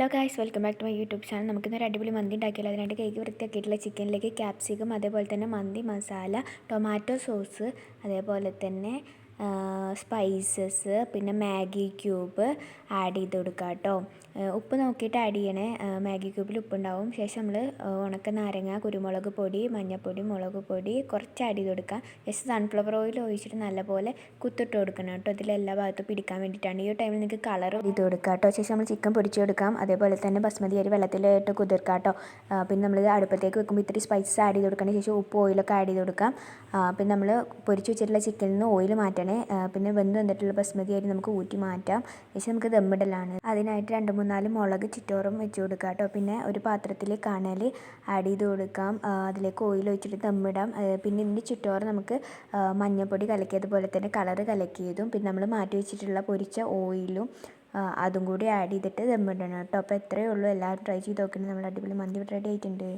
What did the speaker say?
Hello guys, welcome back to my YouTube channel. നമുക്കിന്നൊരു അടിപൊളി മന്തി ഉണ്ടാക്കിയാലോ. അതിനായിട്ട് കേക്ക് വൃത്തിയാക്കിയിട്ടുള്ള ചിക്കനിലേക്ക് ക്യാപ്സിക്കം, അതേപോലെ തന്നെ മന്തി മസാല, ടൊമാറ്റോ സോസ്, അതേപോലെ തന്നെ സ്പൈസസ്, പിന്നെ മാഗി ക്യൂബ് ആഡ് ചെയ്ത് കൊടുക്കുക കേട്ടോ. ഉപ്പ് നോക്കിയിട്ട് ആഡ് ചെയ്യണേ. മാഗി ക്യൂബിൽ ഉപ്പുണ്ടാവും. ശേഷം നമ്മൾ ഉണക്ക നാരങ്ങ, കുരുമുളക് പൊടി, മഞ്ഞൾപ്പൊടി, മുളക് പൊടി കുറച്ച് ആഡ് ചെയ്ത് കൊടുക്കുക. ജസ്റ്റ് സൺഫ്ലവർ ഓയിൽ ഒഴിച്ചിട്ട് നല്ലപോലെ കുത്തിട്ട് കൊടുക്കണം കേട്ടോ. ഇതിലെല്ലാ ഭാഗത്തും പിടിക്കാൻ വേണ്ടിയിട്ടാണ്. ഈ ഒരു ടൈമിൽ നിങ്ങൾക്ക് കളർ ചെയ്ത് കൊടുക്കുക കേട്ടോ. ശേഷം നമ്മൾ ചിക്കൻ പൊരിച്ച് കൊടുക്കാം. അതേപോലെ തന്നെ ബസ്മതി അരി വെള്ളത്തിലിട്ട് കുതിർക്കാം കേട്ടോ. പിന്നെ നമ്മൾ അടുപ്പത്തേക്ക് വെക്കുമ്പോൾ ഇത്തിരി സ്പൈസസ് ആഡ് ചെയ്ത് കൊടുക്കണം. ശേഷം ഉപ്പ് ഓയിലൊക്കെ ആഡ് ചെയ്ത് കൊടുക്കാം. പിന്നെ നമ്മൾ പൊരിച്ച് വെച്ചിട്ടുള്ള ചിക്കനിൽ നിന്ന് ഓയിൽ മാറ്റണേ. പിന്നെ വെന്ത് വന്നിട്ടുള്ള ബസ്മതി അരി നമുക്ക് ഊറ്റി മാറ്റാം. ശേഷം നമുക്ക് ദമ്മിടലാണ്. അതിനായിട്ട് 2-3 മുളക് ചിറ്റോറും വെച്ച് കൊടുക്കുക കേട്ടോ. പിന്നെ ഒരു പാത്രത്തിൽ കണൽ ആഡ് ചെയ്ത് കൊടുക്കാം. അതിലേക്ക് ഓയിൽ ഒഴിച്ചിട്ട് ദമ്മിടാം. പിന്നെ ഇതിൻ്റെ ചുറ്റോറ് നമുക്ക് മഞ്ഞൾപ്പൊടി കലക്കിയതുപോലെ തന്നെ കളർ കലക്കിയതും പിന്നെ നമ്മൾ മാറ്റി വെച്ചിട്ടുള്ള പൊരിച്ച ഓയിലും അതും കൂടി ആഡ് ചെയ്തിട്ട് ദമ്മിടണം കേട്ടോ. അപ്പോൾ എത്രയേ ഉള്ളൂ, എല്ലാവരും ട്രൈ ചെയ്ത് നോക്കണം. നമ്മൾ അടിപൊളി മന്തി റെഡി ആയിട്ടുണ്ട്.